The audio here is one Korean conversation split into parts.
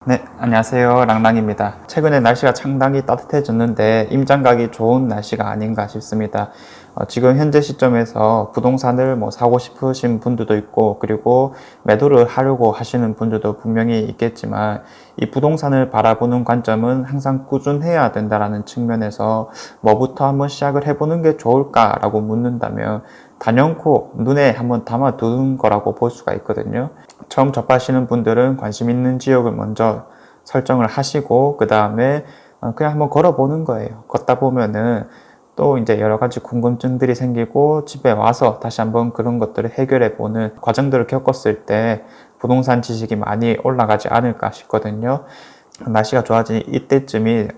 네, 안녕하세요. 랑랑입니다. 최근에 날씨가 상당히 따뜻해졌는데 임장가기 좋은 날씨가 아닌가 싶습니다. 지금 현재 시점에서 부동산을 사고 싶으신 분들도 있고, 그리고 매도를 하려고 하시는 분들도 분명히 있겠지만, 이 부동산을 바라보는 관점은 항상 꾸준해야 된다라는 측면에서 뭐부터 한번 시작을 해보는 게 좋을까라고 묻는다면, 단연코 눈에 한번 담아두는 거라고 볼 수가 있거든요. 처음 접하시는 분들은 관심 있는 지역을 먼저 설정을 하시고, 그 다음에 그냥 한번 걸어보는 거예요. 걷다 보면은 또 이제 여러 가지 궁금증들이 생기고, 집에 와서 다시 한번 그런 것들을 해결해 보는 과정들을 겪었을 때 부동산 지식이 많이 올라가지 않을까 싶거든요. 날씨가 좋아진 이때쯤이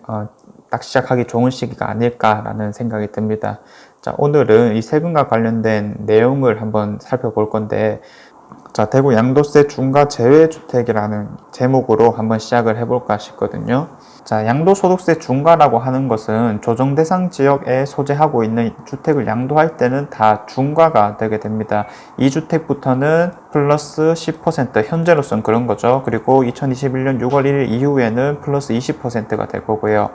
딱 시작하기 좋은 시기가 아닐까라는 생각이 듭니다. 자, 오늘은 이 세금과 관련된 내용을 한번 살펴볼 건데, 자, 대구 양도세 중과 제외주택이라는 제목으로 한번 시작을 해볼까 싶거든요. 자, 양도소득세 중과라고 하는 것은 조정 대상 지역에 소재하고 있는 주택을 양도할 때는 다 중과가 되게 됩니다. 이 주택부터는 플러스 10%, 현재로서는 그런 거죠. 그리고 2021년 6월 1일 이후에는 플러스 20%가 될 거고요.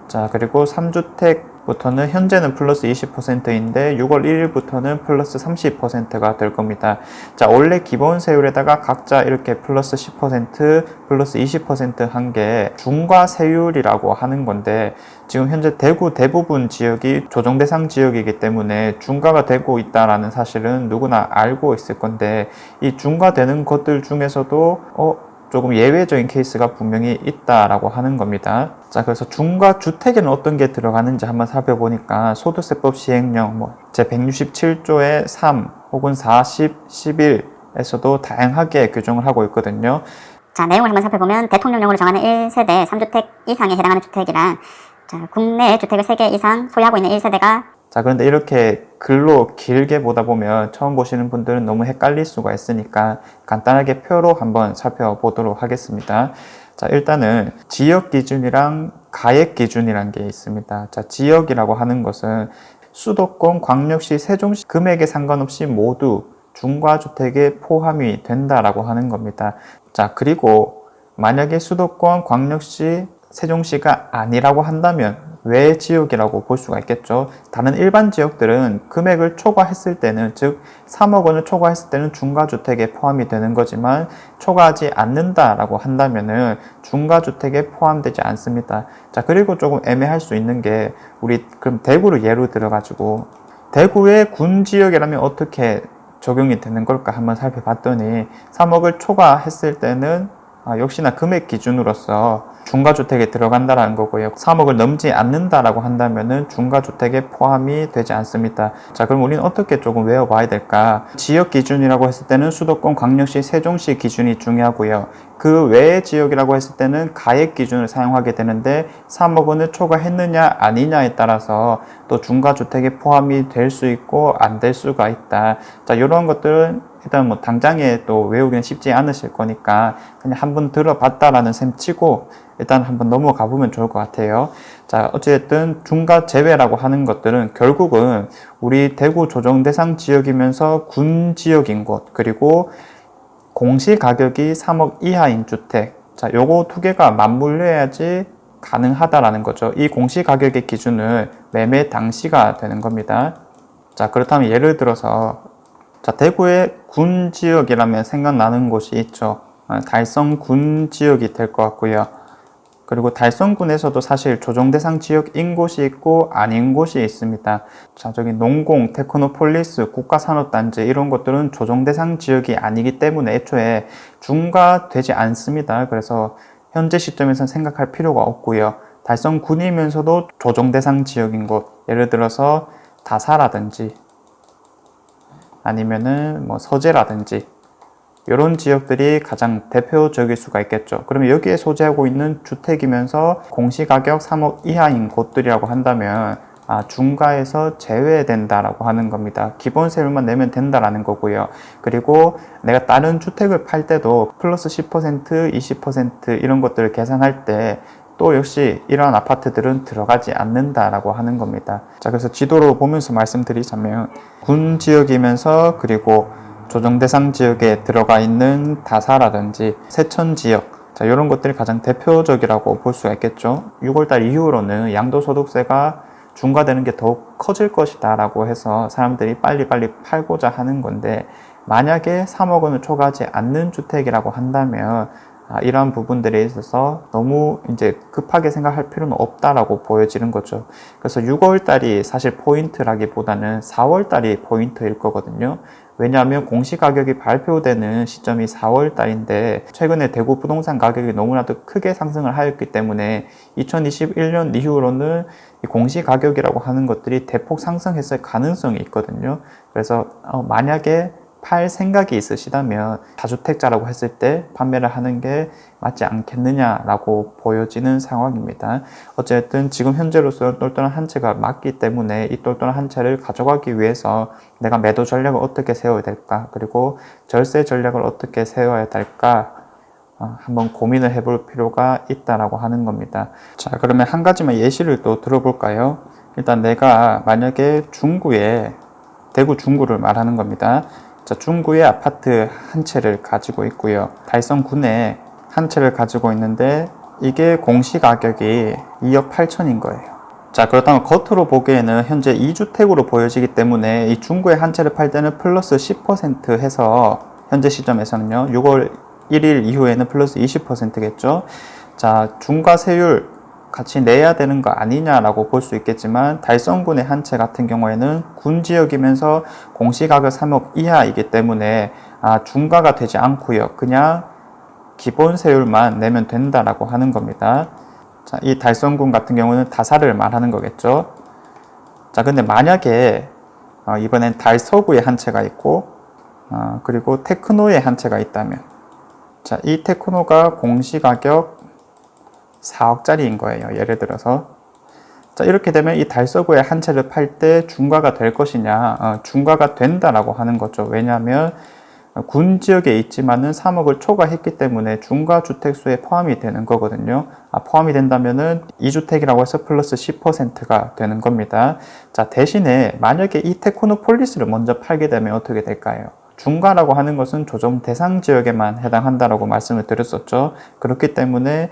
자, 그리고 3주택부터는 현재는 플러스 20%인데 6월 1일부터는 플러스 30%가 될 겁니다. 자, 원래 기본 세율에다가 각자 이렇게 플러스 10%, 플러스 20% 한 게 중과 세율이라고 하는 건데, 지금 현재 대구 대부분 지역이 조정 대상 지역이기 때문에 중과가 되고 있다라는 사실은 누구나 알고 있을 건데, 이 중과되는 것들 중에서도 조금 예외적인 케이스가 분명히 있다라고 하는 겁니다. 자, 그래서 중과 주택에는 어떤 게 들어가는지 한번 살펴보니까 소득세법 시행령 제 167조의 3 혹은 40, 11에서도 다양하게 규정을 하고 있거든요. 자, 내용을 한번 살펴보면 대통령령으로 정하는 1세대 3주택 이상에 해당하는 주택이랑, 자, 국내 주택을 3개 이상 소유하고 있는 1세대가, 자, 그런데 이렇게 글로 길게 보다 보면 처음 보시는 분들은 너무 헷갈릴 수가 있으니까 간단하게 표로 한번 살펴보도록 하겠습니다. 자, 일단은 지역 기준이랑 가액 기준이란 게 있습니다. 자, 지역이라고 하는 것은 수도권, 광역시, 세종시 금액에 상관없이 모두 중과주택에 포함이 된다라고 하는 겁니다. 자, 그리고 만약에 수도권, 광역시, 세종시가 아니라고 한다면 외 지역이라고 볼 수가 있겠죠. 다른 일반 지역들은 금액을 초과했을 때는, 즉 3억 원을 초과했을 때는 중과주택에 포함이 되는 거지만 초과하지 않는다라고 한다면은 중과주택에 포함되지 않습니다. 자, 그리고 조금 애매할 수 있는 게, 우리 그럼 대구를 예로 들어가지고 대구의 군 지역이라면 어떻게 적용이 되는 걸까 한번 살펴봤더니, 3억을 초과했을 때는 역시나 금액 기준으로서 중과주택에 들어간다라는 거고요. 3억을 넘지 않는다라고 한다면은 중과주택에 포함이 되지 않습니다. 자, 그럼 우리는 어떻게 조금 외워봐야 될까? 지역 기준이라고 했을 때는 수도권, 광역시, 세종시 기준이 중요하고요. 그 외의 지역이라고 했을 때는 가액 기준을 사용하게 되는데, 3억 원을 초과했느냐 아니냐에 따라서 또 중과주택에 포함이 될 수 있고 안 될 수가 있다. 자, 이런 것들은 일단 당장에 또 외우기는 쉽지 않으실 거니까 그냥 한번 들어봤다라는 셈 치고 일단 한번 넘어가 보면 좋을 것 같아요. 자, 어쨌든 중과 제외라고 하는 것들은 결국은 우리 대구 조정 대상 지역이면서 군 지역인 곳, 그리고 공시 가격이 3억 이하인 주택, 자, 요거 두 개가 맞물려야지 가능하다라는 거죠. 이 공시 가격의 기준은 매매 당시가 되는 겁니다. 자, 그렇다면 예를 들어서, 자, 대구의 군 지역이라면 생각나는 곳이 있죠. 달성 군 지역이 될 것 같고요. 그리고 달성군에서도 사실 조정 대상 지역인 곳이 있고 아닌 곳이 있습니다. 자, 저기 농공, 테크노폴리스, 국가산업단지 이런 것들은 조정 대상 지역이 아니기 때문에 애초에 중과되지 않습니다. 그래서 현재 시점에서는 생각할 필요가 없고요. 달성군이면서도 조정 대상 지역인 곳, 예를 들어서 다사라든지 아니면은 서재라든지 이런 지역들이 가장 대표적일 수가 있겠죠. 그러면 여기에 소재하고 있는 주택이면서 공시가격 3억 이하인 곳들이라고 한다면 중과에서 제외된다라고 하는 겁니다. 기본 세율만 내면 된다라는 거고요. 그리고 내가 다른 주택을 팔 때도 플러스 10%, 20% 이런 것들을 계산할 때 또 역시 이러한 아파트들은 들어가지 않는다라고 하는 겁니다. 자, 그래서 지도로 보면서 말씀드리자면 군 지역이면서 그리고 조정 대상 지역에 들어가 있는 다사라든지 세천 지역, 자, 이런 것들이 가장 대표적이라고 볼 수가 있겠죠. 6월달 이후로는 양도소득세가 중과되는 게 더욱 커질 것이다 라고 해서 사람들이 빨리빨리 팔고자 하는 건데, 만약에 3억 원을 초과하지 않는 주택이라고 한다면 이러한 부분들에 있어서 너무 이제 급하게 생각할 필요는 없다라고 보여지는 거죠. 그래서 6월 달이 사실 포인트라기보다는 4월 달이 포인트일 거거든요. 왜냐하면 공시가격이 발표되는 시점이 4월 달인데, 최근에 대구 부동산 가격이 너무나도 크게 상승을 하였기 때문에 2021년 이후로는 이 공시가격이라고 하는 것들이 대폭 상승했을 가능성이 있거든요. 그래서 만약에 팔 생각이 있으시다면 다주택자라고 했을 때 판매를 하는 게 맞지 않겠느냐라고 보여지는 상황입니다. 어쨌든 지금 현재로서는 똘똘한 한 채가 맞기 때문에 이 똘똘한 한 채를 가져가기 위해서 내가 매도 전략을 어떻게 세워야 될까, 그리고 절세 전략을 어떻게 세워야 될까 한번 고민을 해볼 필요가 있다라고 하는 겁니다. 자, 그러면 한 가지만 예시를 또 들어볼까요? 일단 내가 만약에 중구에, 대구 중구를 말하는 겁니다. 자, 중구에 아파트 한 채를 가지고 있고요. 달성군에 한 채를 가지고 있는데 이게 공시가격이 2억 8천인 거예요. 자, 그렇다면 겉으로 보기에는 현재 2주택으로 보여지기 때문에 이 중구에 한 채를 팔 때는 플러스 10% 해서 현재 시점에서는요, 6월 1일 이후에는 플러스 20%겠죠. 자, 중과세율 같이 내야 되는 거 아니냐라고 볼 수 있겠지만, 달성군의 한 채 같은 경우에는 군 지역이면서 공시가격 3억 이하이기 때문에 중과가 되지 않고요, 그냥 기본 세율만 내면 된다라고 하는 겁니다. 자, 이 달성군 같은 경우는 다사를 말하는 거겠죠. 자, 근데 만약에 이번엔 달서구에 한 채가 있고 그리고 테크노에 한 채가 있다면, 자, 이 테크노가 공시가격 4억짜리인 거예요. 예를 들어서. 자, 이렇게 되면 이 달서구에 한 채를 팔 때 중과가 될 것이냐? 중과가 된다라고 하는 거죠. 왜냐하면 군 지역에 있지만은 3억을 초과했기 때문에 중과 주택수에 포함이 되는 거거든요. 포함이 된다면은 2주택이라고 해서 플러스 10%가 되는 겁니다. 자, 대신에 만약에 이 테크노폴리스를 먼저 팔게 되면 어떻게 될까요? 중과라고 하는 것은 조정 대상 지역에만 해당한다라고 말씀을 드렸었죠. 그렇기 때문에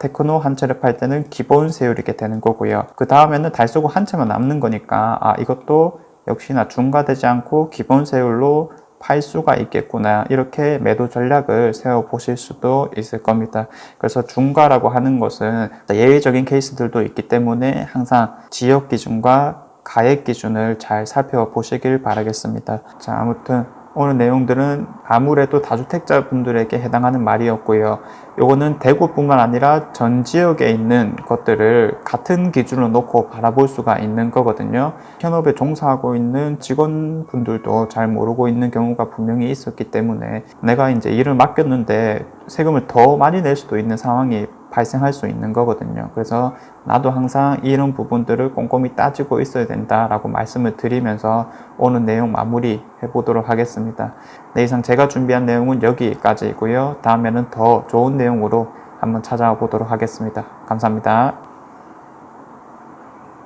테크노 한 채를 팔 때는 기본 세율이게 되는 거고요. 그 다음에는 달서구 한 채만 남는 거니까 이것도 역시나 중과되지 않고 기본 세율로 팔 수가 있겠구나, 이렇게 매도 전략을 세워 보실 수도 있을 겁니다. 그래서 중과라고 하는 것은 예외적인 케이스들도 있기 때문에 항상 지역 기준과 가액 기준을 잘 살펴보시길 바라겠습니다. 자, 아무튼 오늘 내용들은 아무래도 다주택자 분들에게 해당하는 말이었고요. 요거는 대구뿐만 아니라 전 지역에 있는 것들을 같은 기준으로 놓고 바라볼 수가 있는 거거든요. 현업에 종사하고 있는 직원분들도 잘 모르고 있는 경우가 분명히 있었기 때문에 내가 이제 일을 맡겼는데 세금을 더 많이 낼 수도 있는 상황이 발생할 수 있는 거거든요. 그래서 나도 항상 이런 부분들을 꼼꼼히 따지고 있어야 된다라고 말씀을 드리면서 오늘 내용 마무리 해보도록 하겠습니다. 네, 이상 제가 준비한 내용은 여기까지이고요. 다음에는 더 좋은 내용으로 한번 찾아와 보도록 하겠습니다. 감사합니다.